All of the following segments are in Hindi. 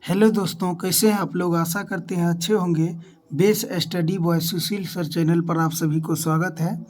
हेलो दोस्तों, कैसे हैं आप लोग। आशा करते हैं अच्छे होंगे। बेस स्टडी बॉय सुशील सर चैनल पर आप सभी को स्वागत है।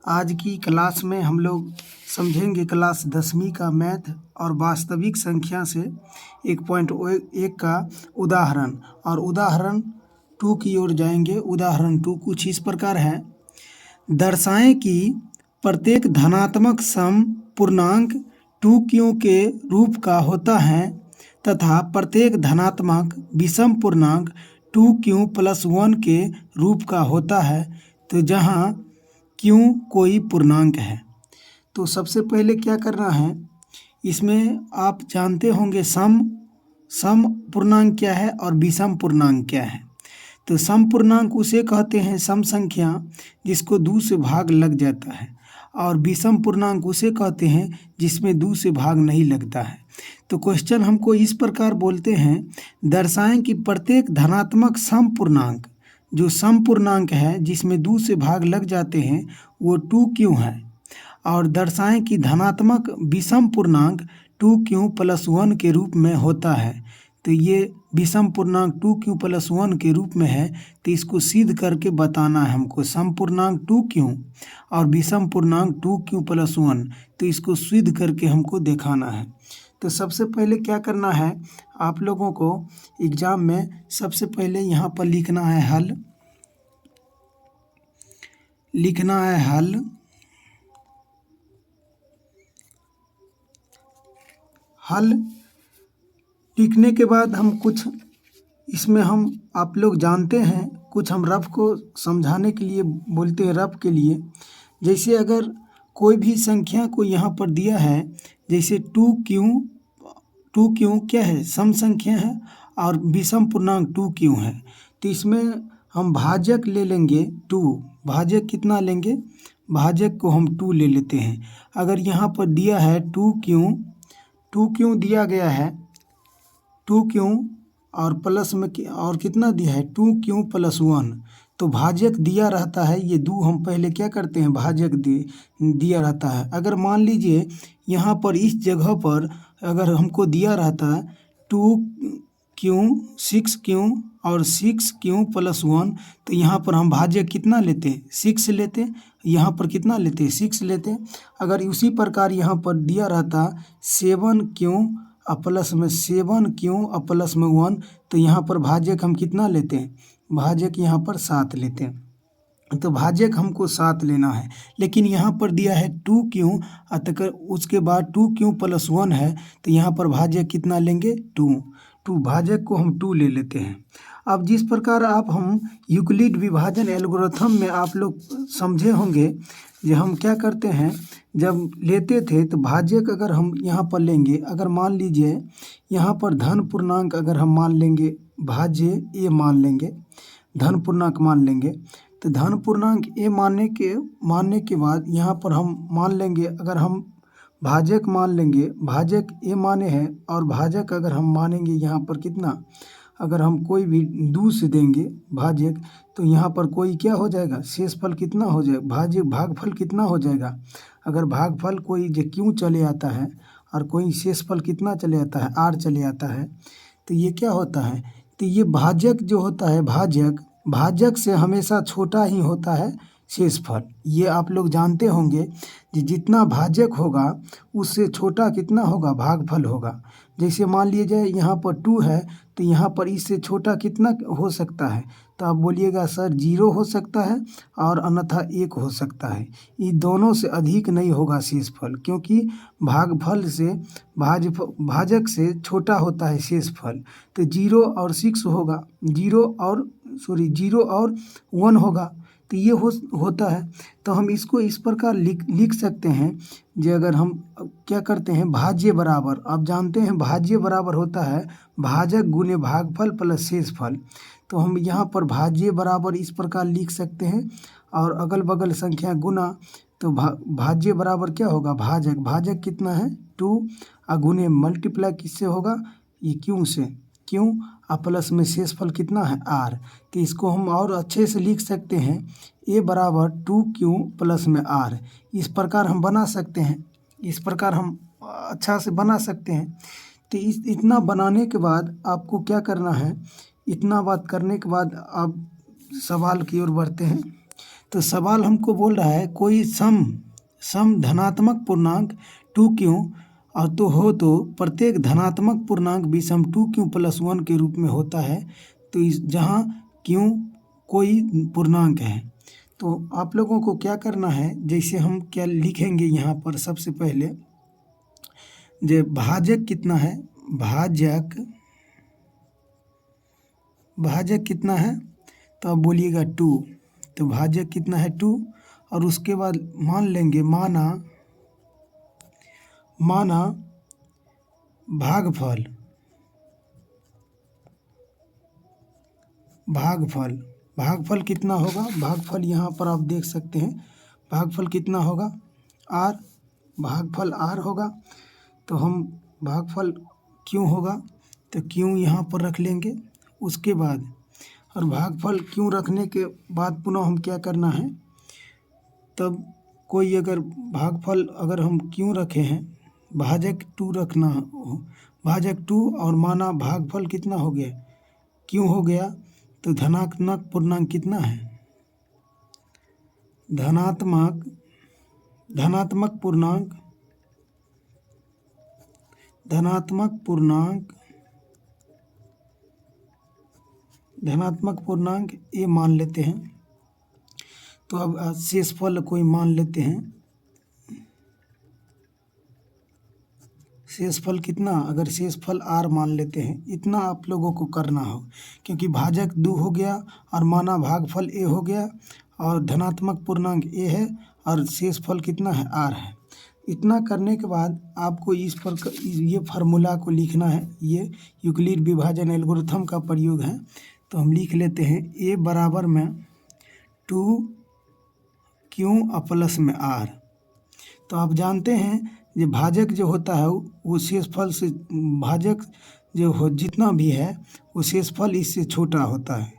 आज की क्लास में हम लोग समझेंगे क्लास 10वीं का मैथ और वास्तविक संख्या से 1.1 का उदाहरण और उदाहरण 2 की ओर जाएंगे। उदाहरण 2 कुछ इस प्रकार है। दर्शाएं कि प्रत्येक धनात्मक सम पूर्णांक 2 क्यों के रूप का होता है तथा प्रत्येक धनात्मक विषम पूर्णांक 2q + 1 के रूप का होता है, तो जहाँ q कोई पूर्णांक है। तो सबसे पहले क्या करना है, इसमें आप जानते होंगे सम पूर्णांक क्या है और विषम पूर्णांक क्या है। तो सम पूर्णांक उसे कहते हैं सम संख्या जिसको 2 से भाग लग जाता है, और विषम पूर्णांक उसे कहते हैं जिसमें 2 से भाग नहीं लगता है। तो क्वेश्चन हमको इस प्रकार बोलते हैं, दर्शाएं कि प्रत्येक धनात्मक सम पूर्णांक, जो सम पूर्णांक है जिसमें 2 से भाग लग जाते हैं, वो 2 क्यों है। और दर्शाएं कि धनात्मक विषम पूर्णांक 2q + 1 के रूप में होता है। तो ये विषम पूर्णांक 2q + 1 के रूप में है, तो इसको सिद्ध करके बताना है हमको। सम पूर्णांक 2q और विषम पूर्णांक 2q + 1, तो इसको सिद्ध करके हमको दिखाना है। तो सबसे पहले क्या करना है, आप लोगों को एग्जाम में सबसे पहले यहाँ पर लिखना है हल लिखने के बाद हम कुछ इसमें आप लोग जानते हैं, कुछ हम रफ को समझाने के लिए बोलते हैं। रफ के लिए जैसे अगर कोई भी संख्या को यहाँ पर दिया है, जैसे 2q क्या है, सम संख्या है और विषम पूर्णांक 2q है, तो इसमें हम भाजक ले लेंगे 2। भाजक कितना लेंगे, भाजक को हम 2 ले लेते हैं। अगर यहाँ पर दिया है 2q दिया गया है, 2q और प्लस में और कितना दिया है 2q + 1, तो भाजक दिया रहता है ये 2। हम पहले क्या करते हैं, भाजक दिया रहता है। अगर मान लीजिए यहाँ पर इस जगह पर अगर हमको दिया रहता है 2q 6q और 6q + 1, तो यहाँ पर हम भाजक कितना लेते, 6 लेते। यहाँ पर कितना लेते, 6 लेते। अगर उसी प्रकार यहाँ पर दिया रहता 7q प्लस में 7q प्लस में 1, तो यहाँ पर भाजक हम कितना लेते हैं, भाजक यहाँ पर 7 लेते हैं। तो भाजक हमको 7 लेना है। लेकिन यहाँ पर दिया है 2q, अतः उसके बाद 2q + 1 है, तो यहाँ पर भाजक कितना लेंगे, 2 भाजक को हम 2 ले लेते हैं। अब जिस प्रकार हम यूक्लिड विभाजन एल्गोरिथम में आप लोग समझे होंगे, जो हम क्या करते हैं, जब लेते थे तो भाजक अगर हम यहाँ पर लेंगे, अगर मान लीजिए यहाँ पर धन पूर्णांक अगर हम मान लेंगे, भाज्य ए मान लेंगे, धन पूर्णांक मान लेंगे, तो धन पूर्णांक ए मानने के बाद यहाँ पर हम मान लेंगे, अगर हम भाजक मान लेंगे, भाजक ए माने हैं, और भाजक अगर हम मानेंगे यहाँ पर कितना, अगर हम कोई भी 2 से देंगे भाजक, तो यहाँ पर कोई क्या हो जाएगा, शेषफल कितना हो जाएगा, भागफल कितना हो जाएगा। अगर भागफल कोई जो क्यों चले आता है और कोई शेषफल कितना चले आता है, r चले आता है, तो ये क्या होता है, तो ये भाजक जो होता है, भाजक से हमेशा छोटा ही होता है शेषफल। ये आप लोग जानते होंगे कि जितना भाजक होगा उससे छोटा कितना होगा, भागफल होगा। जैसे मान लीजिए यहाँ पर 2 है, तो यहाँ पर इससे छोटा कितना हो सकता है, तो आप बोलिएगा सर 0 हो सकता है और अन्यथा 1 हो सकता है। ये दोनों से अधिक नहीं होगा शेषफल, क्योंकि भागफल से भाजक से छोटा होता है शेषफल। तो 0 और 6 होगा, 0 और 1 होगा, तो ये होता है। तो हम इसको इस प्रकार लिख सकते हैं, जो अगर हम क्या करते हैं, भाज्य बराबर, आप जानते हैं भाज्य बराबर होता है भाजक गुने भागफल प्लस शेषफल। तो हम यहाँ पर भाज्य बराबर इस प्रकार लिख सकते हैं, और अगल बगल संख्या गुना, तो भाज्य बराबर क्या होगा, भाजक कितना है 2, गुने मल्टीप्लाई किससे होगा, ये क्यों से, क्यों प्लस में शेषफल कितना है r। तो इसको हम और अच्छे से लिख सकते हैं, a बराबर 2q प्लस में r। इस प्रकार हम बना सकते हैं, इस प्रकार हम अच्छा से बना सकते हैं। तो इतना बनाने के बाद आपको क्या करना है, इतना बात करने के बाद आप सवाल की ओर बढ़ते हैं। तो सवाल हमको बोल रहा है कोई सम धनात्मक पूर्णांक 2q और तो प्रत्येक धनात्मक पूर्णांक विषम 2q+1 के रूप में होता है। तो जहाँ q कोई पूर्णांक है, तो आप लोगों को क्या करना है, जैसे हम क्या लिखेंगे यहाँ पर सबसे पहले, जो भाजक कितना है, भाजक कितना है, तो आप बोलिएगा 2। तो भाजक कितना है 2, और उसके बाद मान लेंगे माना भागफल कितना होगा, भागफल यहाँ पर आप देख सकते हैं, भागफल कितना होगा r, भागफल r होगा। तो हम भागफल क्यों होगा, तो क्यों यहाँ पर रख लेंगे। उसके बाद और भागफल क्यों रखने के बाद पुनः हम क्या करना है, तब कोई अगर भागफल अगर हम क्यों रखे हैं, भाजक 2 रखना हो, भाजक 2 और माना भागफल कितना हो गया, क्यों हो गया, तो धनात्मक पूर्णांक कितना है, धनात्मक पूर्णांक ए मान लेते हैं। तो अब शेषफल कोई मान लेते हैं, शेषफल कितना, अगर शेषफल r मान लेते हैं। इतना आप लोगों को करना हो, क्योंकि भाजक 2 हो गया और माना भागफल a हो गया और धनात्मक पूर्णांक a है और शेषफल कितना है r है। इतना करने के बाद आपको इस पर ये फार्मूला को लिखना है, ये यूक्लिड विभाजन एल्गोरिथम का प्रयोग है। तो हम लिख लेते हैं a बराबर में 2q प्लस में r। तो आप जानते हैं जो भाजक जो होता है वो शेषफल से, भाजक जो हो जितना भी है वो शेषफल इससे छोटा होता है।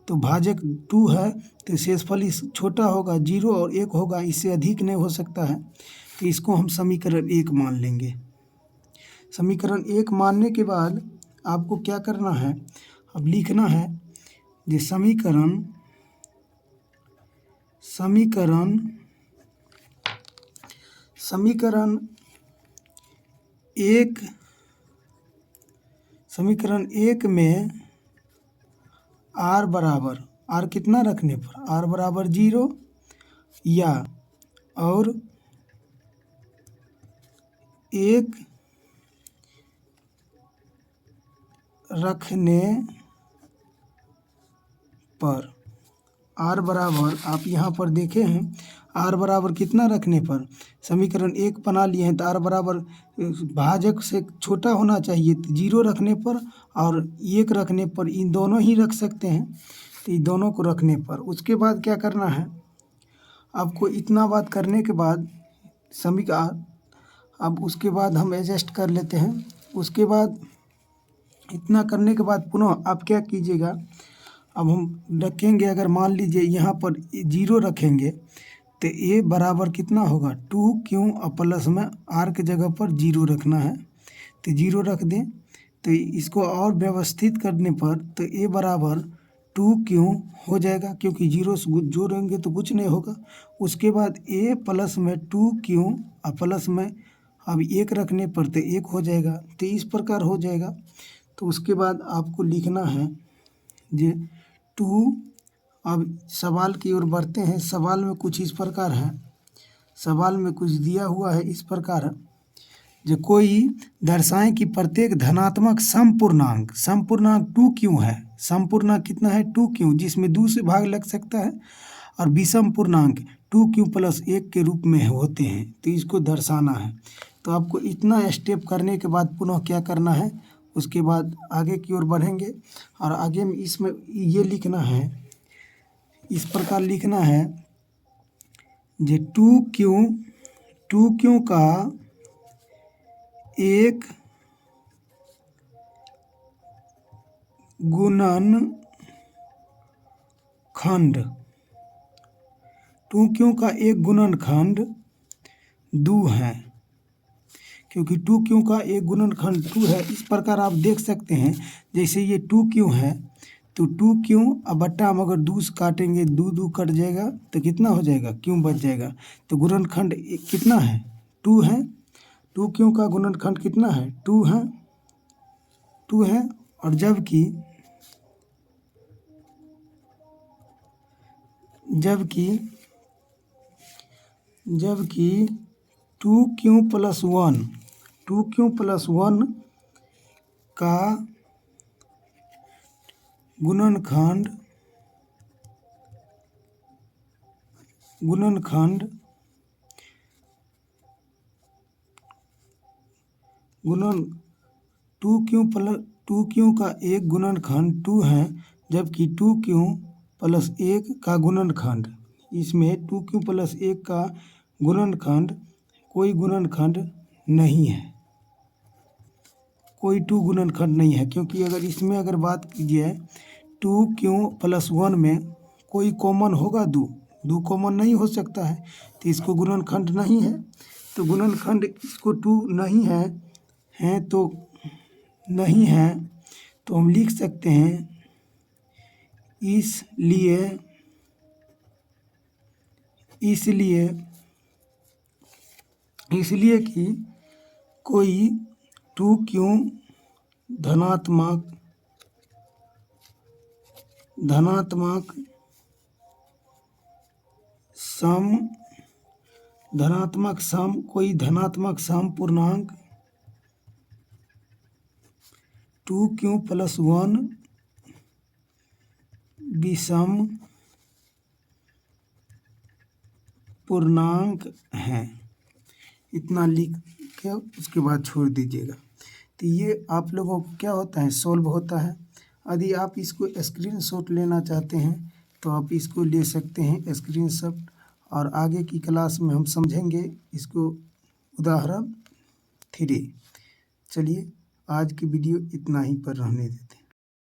तो भाजक 2 है तो शेषफल इस छोटा होगा, 0 और 1 होगा, इससे अधिक नहीं हो सकता है। तो इसको हम समीकरण 1 मान लेंगे। समीकरण 1 मानने के बाद आपको क्या करना है, अब लिखना है जो समीकरण 1 में r कितना रखने पर, r बराबर 0 या और 1 रखने पर, r बराबर आप यहाँ पर देखे हैं, r बराबर कितना रखने पर, समीकरण 1 बना लिए हैं। तो r बराबर भाजक से छोटा होना चाहिए, तो 0 रखने पर और 1 रखने पर, इन दोनों ही रख सकते हैं। तो इन दोनों को रखने पर उसके बाद क्या करना है आपको, इतना बात करने के बाद अब उसके बाद हम एडजस्ट कर लेते हैं। उसके बाद इतना करने के बाद पुनः आप क्या कीजिएगा, अब हम रखेंगे, अगर मान लीजिए यहाँ पर 0 रखेंगे तो a बराबर कितना होगा 2q प्लस में r के जगह पर 0 रखना है। तो 0 रख दें, तो इसको और व्यवस्थित करने पर तो a बराबर 2q हो जाएगा, क्योंकि 0 जोड़ेंगे तो कुछ नहीं होगा। उसके बाद a प्लस में 2q प्लस में अब 1 रखने पर तो 1 हो जाएगा। तो इस प्रकार हो जाएगा। तो उसके बाद आपको लिखना है जे 2, अब सवाल की ओर बढ़ते हैं। सवाल में कुछ इस प्रकार है, सवाल में कुछ दिया हुआ है इस प्रकार है, जो कोई दर्शाएं कि प्रत्येक धनात्मक समपूर्णांक 2q है, समपूर्णांक कितना है 2q, जिसमें 2 से भाग लग सकता है, और विषम पूर्णांक 2q+1 के रूप में होते हैं। तो इसको दर्शाना है। तो आपको इतना स्टेप करने के बाद पुनः क्या करना है, उसके बाद आगे की ओर बढ़ेंगे और आगे में इसमें ये लिखना है, इस प्रकार लिखना है जे 2q का एक गुणनखंड, 2q का एक गुणनखंड 2 है, क्योंकि 2q का एक गुणनखंड 2 है। इस प्रकार आप देख सकते हैं, जैसे ये 2q है तो 2q अब बट्टा हम अगर 2 से काटेंगे, 2 कट जाएगा तो कितना हो जाएगा, q बच जाएगा। तो गुणनखंड कितना है, 2 है। 2q का गुणनखंड कितना है, 2 है, 2 है। और जबकि 2q प्लस 1 का गुणनखंड 2q का एक गुणनखंड 2 है, जबकि 2q प्लस 1 का गुणनखंड, इसमें 2q प्लस 1 का गुणनखंड कोई गुणनखंड नहीं है, कोई 2 गुणनखंड नहीं है। क्योंकि अगर इसमें अगर बात कीजिए 2q प्लस 1 में कोई कॉमन होगा, 2 कॉमन नहीं हो सकता है, तो इसको गुणनखंड नहीं है। तो गुणनखंड इसको 2 नहीं है तो नहीं है, तो हम लिख सकते हैं इसलिए कि कोई 2q धनात्मक कोई धनात्मक सम पूर्णांक 2q प्लस 1 विषम पूर्णांक है। इतना लिख के उसके बाद छोड़ दीजिएगा। तो ये आप लोगों को क्या होता है, सॉल्व होता है। यदि आप इसको स्क्रीनशॉट लेना चाहते हैं तो आप इसको ले सकते हैं स्क्रीनशॉट, और आगे की क्लास में हम समझेंगे इसको उदाहरण 3। चलिए आज की वीडियो इतना ही पर रहने देते हैं।